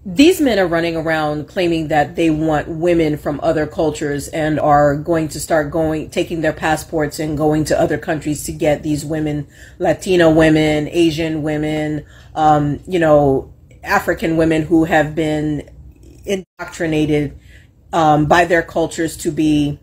these men are running around claiming that they want women from other cultures and are going to start taking their passports and going to other countries to get these women, Latino women, Asian women, African women who have been indoctrinated by their cultures to be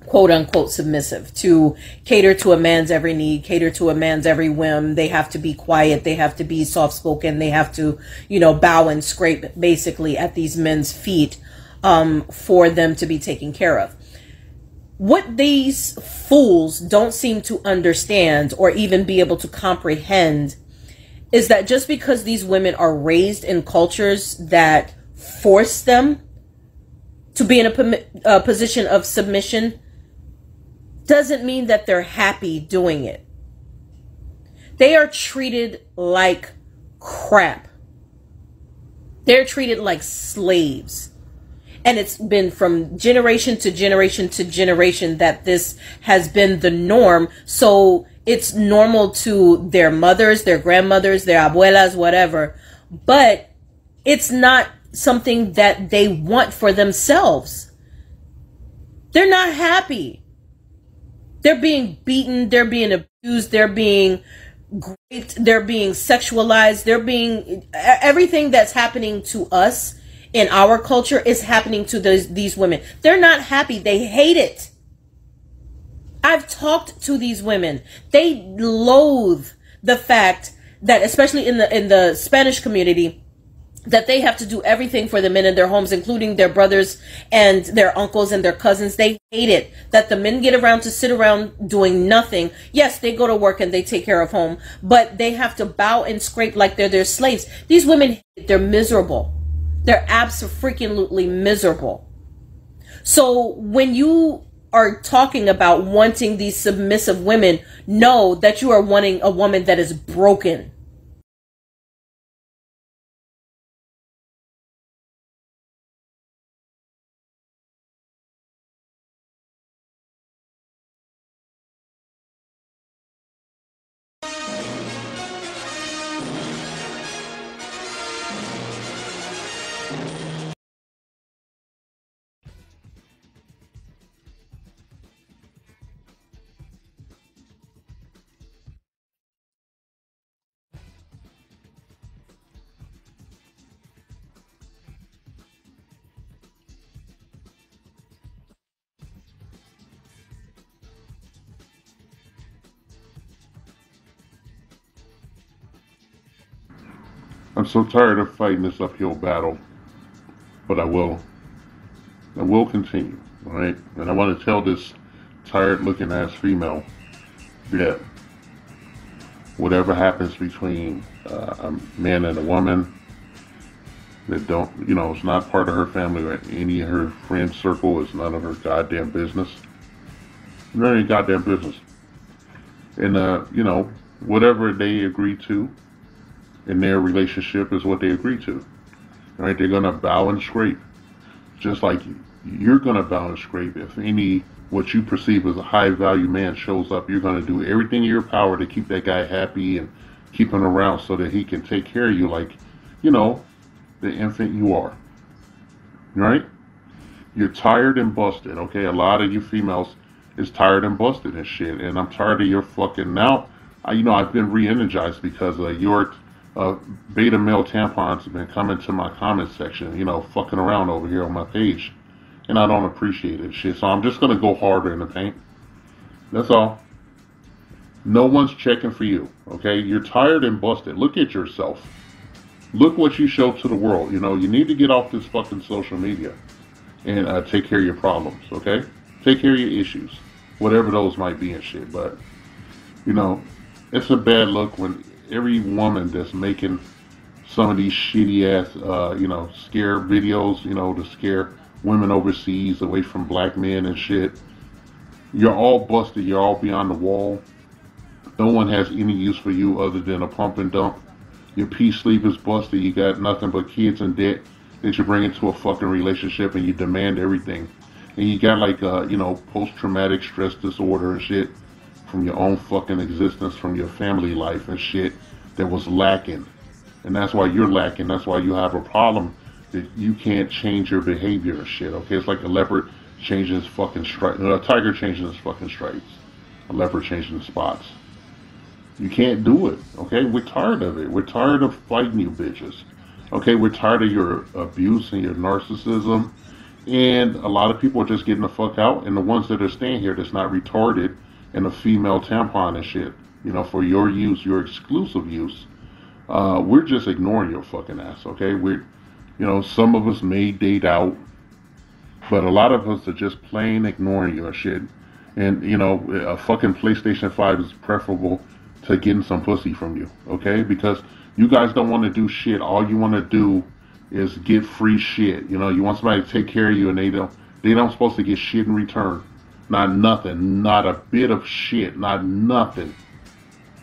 quote unquote submissive, to cater to a man's every need, cater to a man's every whim. They have to be quiet. They have to be soft spoken. They have to, bow and scrape basically at these men's feet for them to be taken care of. What these fools don't seem to understand or even be able to comprehend is that just because these women are raised in cultures that force them to be in a position of submission doesn't mean that they're happy doing it. They are treated like crap. They're treated like slaves. And it's been from generation to generation to generation that this has been the norm. So it's normal to their mothers, their grandmothers, their abuelas, whatever. But it's not something that they want for themselves. They're not happy. They're being beaten, they're being abused, they're being raped, they're being sexualized, everything that's happening to us in our culture is happening to these women. They're not happy, they hate it. I've talked to these women. They loathe the fact that, especially in the Spanish community, that they have to do everything for the men in their homes, including their brothers and their uncles and their cousins. They hate it that the men get around to sit around doing nothing. Yes, they go to work and they take care of home, but they have to bow and scrape like they're their slaves. These women, they're miserable. They're absolutely miserable. So when you are talking about wanting these submissive women, know that you are wanting a woman that is broken. I'm so tired of fighting this uphill battle, but I will continue, all right? And I want to tell this tired-looking ass female that whatever happens between a man and a woman that don't, it's not part of her family or any of her friend circle, is none of her goddamn business. None of your goddamn business. And, whatever they agree to in their relationship is what they agree to. Right? They're going to bow and scrape. Just like you're going to bow and scrape. If what you perceive as a high value man shows up, you're going to do everything in your power to keep that guy happy and keep him around so that he can take care of you like, the infant you are. Right? You're tired and busted, okay? A lot of you females is tired and busted and shit. And I'm tired of your fucking... Now, I've been re-energized because your beta male tampons have been coming to my comment section, fucking around over here on my page. And I don't appreciate it, shit. So I'm just going to go harder in the paint. That's all. No one's checking for you, okay? You're tired and busted. Look at yourself. Look what you show to the world. You need to get off this fucking social media and take care of your problems, okay? Take care of your issues, whatever those might be and shit. But, it's a bad look when every woman that's making some of these shitty ass, scare videos, to scare women overseas away from black men and shit. You're all busted. You're all beyond the wall. No one has any use for you other than a pump and dump. Your peace sleep is busted. You got nothing but kids and debt that you bring into a fucking relationship, and you demand everything. And you got like, post-traumatic stress disorder and shit from your own fucking existence, from your family life and shit that was lacking. And that's why you're lacking. That's why you have a problem that you can't change your behavior and shit, okay? It's like a leopard changing his fucking stripes, a tiger changing his fucking stripes, a leopard changing the spots. You can't do it, okay? We're tired of it. We're tired of fighting you bitches, okay? We're tired of your abuse and your narcissism, and a lot of people are just getting the fuck out, and the ones that are staying here that's not retarded and a female tampon and shit, you know, for your use, your exclusive use, we're just ignoring your fucking ass, okay? We're, you know, some of us may date out, but a lot of us are just plain ignoring your shit. And, you know, a fucking PlayStation 5 is preferable to getting some pussy from you, okay? Because you guys don't want to do shit. All you want to do is get free shit. You know, you want somebody to take care of you, and they don't supposed to get shit in return. Not nothing, not a bit of shit, not nothing.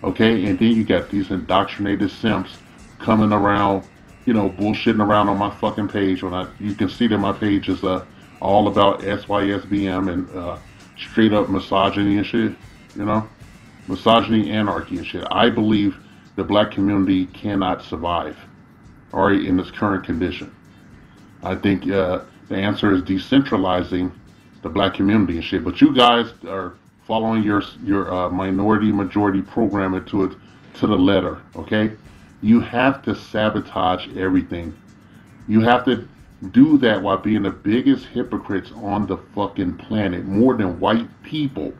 Okay, and then you got these indoctrinated simps coming around, you know, bullshitting around on my fucking page. You can see that my page is all about SYSBM and straight up misogyny and shit, you know, misogyny, anarchy and shit. I believe the black community cannot survive, all right, in its current condition. I think the answer is decentralizing the black community and shit. But you guys are following your minority majority programming to the letter, okay? You have to sabotage everything. You have to do that while being the biggest hypocrites on the fucking planet, more than white people,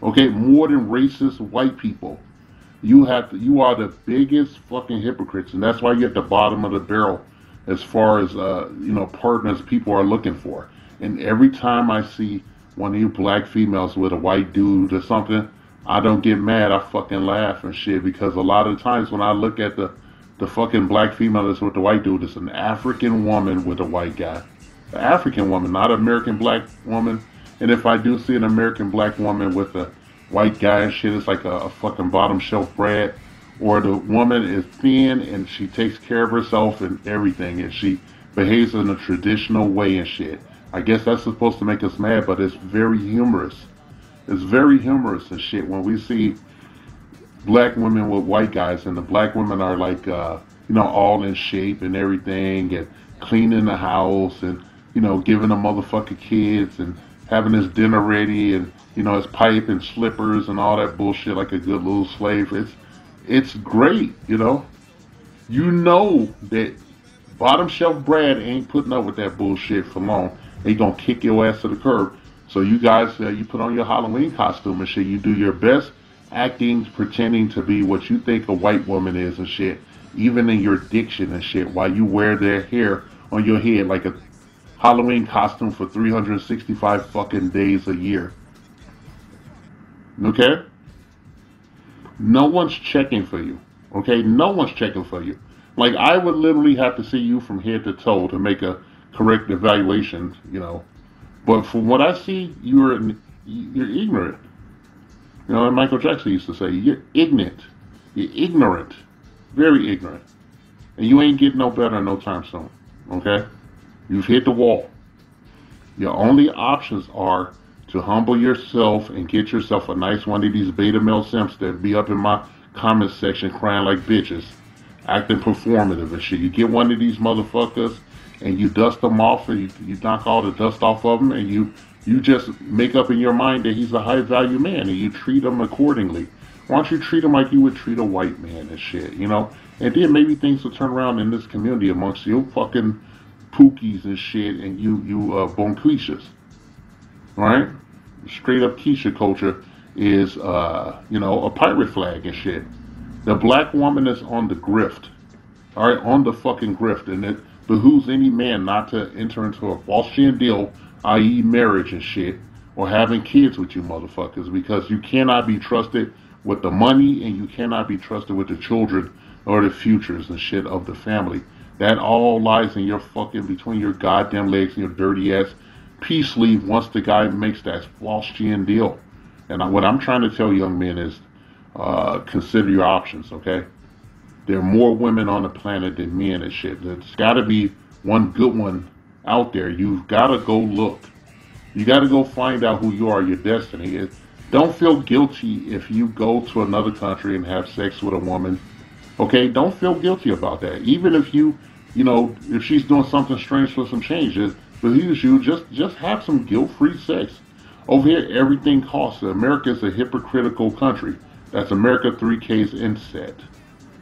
okay? More than racist white people. You are the biggest fucking hypocrites, and that's why you're at the bottom of the barrel as far as you know, partners people are looking for. And every time I see one of you black females with a white dude or something, I don't get mad. I fucking laugh and shit, because a lot of times when I look at the fucking black female that's with the white dude, it's an African woman with a white guy. An African woman, not an American black woman. And if I do see an American black woman with a white guy and shit, it's like a fucking bottom shelf brat. Or the woman is thin and she takes care of herself and everything, and she behaves in a traditional way and shit. I guess that's supposed to make us mad, but it's very humorous. It's very humorous and shit when we see black women with white guys, and the black women are like, you know, all in shape and everything, and cleaning the house, and, you know, giving them motherfucking kids, and having his dinner ready, and, you know, his pipe and slippers and all that bullshit like a good little slave. It's great, you know. You know that bottom shelf Brad ain't putting up with that bullshit for long. He gonna kick your ass to the curb. So you guys, you put on your Halloween costume and shit. You do your best acting, pretending to be what you think a white woman is and shit. Even in your diction and shit, while you wear their hair on your head like a Halloween costume for 365 fucking days a year. Okay? No one's checking for you. Okay? No one's checking for you. Like, I would literally have to see you from head to toe to make a correct evaluation, you know. But from what I see, you're ignorant. You know, like Michael Jackson used to say, you're ignorant. You're ignorant. Very ignorant. And you ain't getting no better no time soon. Okay? You've hit the wall. Your only options are to humble yourself and get yourself a nice one of these beta male simps that be up in my comment section crying like bitches, acting performative and shit. You get one of these motherfuckers and you dust them off, and you knock all the dust off of them, and you just make up in your mind that he's a high value man, and you treat him accordingly. Why don't you treat him like you would treat a white man and shit, you know? And then maybe things will turn around in this community amongst you fucking pookies and shit, and you bonquishas. Alright? Straight up Keisha culture is, you know, a pirate flag and shit. The black woman is on the grift. Alright? On the fucking grift. And it behooves any man not to enter into a Faustian deal, i.e. marriage and shit, or having kids with you motherfuckers, because you cannot be trusted with the money, and you cannot be trusted with the children or the futures and shit of the family. That all lies in your fucking, between your goddamn legs and your dirty ass peace sleeve once the guy makes that Faustian deal. And what I'm trying to tell young men is, consider your options, okay? There are more women on the planet than men and shit. There's got to be one good one out there. You've got to go look. You got to go find out who you are, your destiny. Don't feel guilty if you go to another country and have sex with a woman. Okay? Don't feel guilty about that. Even if you You know, if she's doing something strange for some change, but here's you, just have some guilt-free sex. Over here, everything costs. America is a hypocritical country. That's America 3K's inset.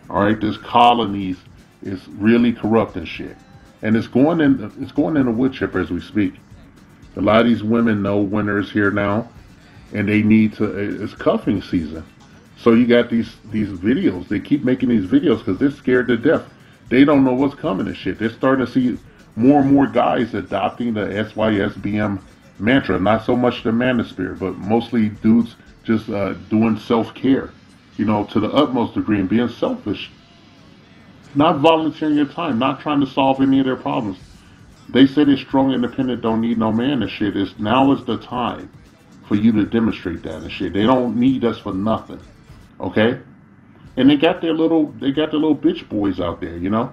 All right, this colonies is really corrupting shit, and it's going in the wood chipper as we speak. A lot of these women know winter is here now, and they need to. It's cuffing season, so you got these videos. They keep making these videos because they're scared to death. They don't know what's coming and shit. They're starting to see more and more guys adopting the SYSBM mantra. Not so much the manosphere, but mostly dudes just doing self-care, you know, to the utmost degree and being selfish. Not volunteering your time, not trying to solve any of their problems. They say they're strong, independent, don't need no man and shit. Now is the time for you to demonstrate that and shit. They don't need us for nothing, okay? And they got their little bitch boys out there, you know.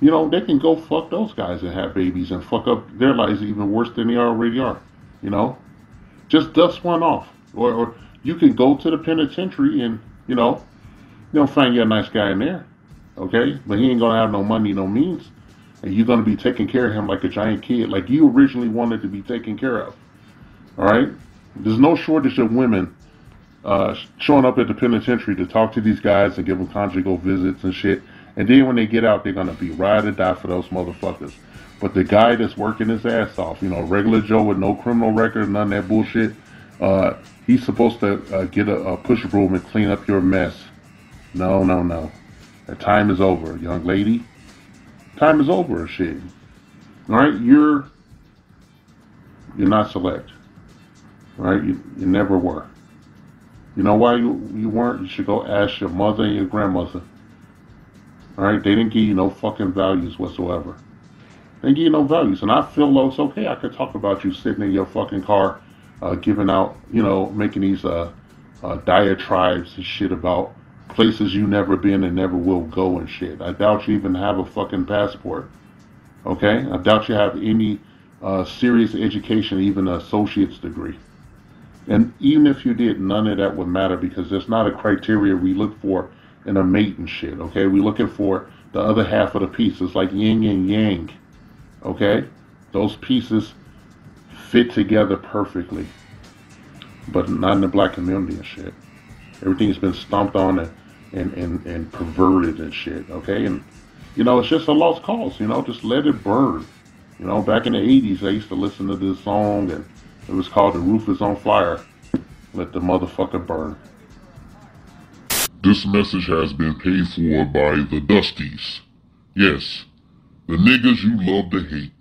You know, they can go fuck those guys and have babies and fuck up their lives even worse than they already are, you know. Just dust one off, or you can go to the penitentiary and find you a nice guy in there, okay? But he ain't gonna have no money, no means, and you're gonna be taking care of him like a giant kid, like you originally wanted to be taken care of. All right? There's no shortage of women showing up at the penitentiary to talk to these guys and give them conjugal visits and shit. And then when they get out, they're gonna be ride or die for those motherfuckers. But the guy that's working his ass off, you know, regular Joe with no criminal record, none of that bullshit, he's supposed to get a push broom and clean up your mess. No, no, no. That time is over, young lady. Time is over, shit. All right, you're not select. All right, you never were. You know why you weren't? You should go ask your mother and your grandmother. All right, they didn't give you no fucking values whatsoever. They didn't give you no values, and I feel though it's okay. I could talk about you sitting in your fucking car, giving out, making these diatribes and shit about places you never been and never will go and shit. I doubt you even have a fucking passport. Okay, I doubt you have any serious education, even an associate's degree. And even if you did, none of that would matter because there's not a criteria we look for in a mate and shit, okay? We're looking for the other half of the piece. It's like yin and yang, okay? Those pieces fit together perfectly, but not in the black community and shit. Everything's been stomped on and perverted and shit, okay? And, it's just a lost cause, just let it burn. Back in the 80s, I used to listen to this song, and it was called The Roof is on Fire. Let the motherfucker burn. This message has been paid for by the Dusties. Yes, the niggas you love to hate.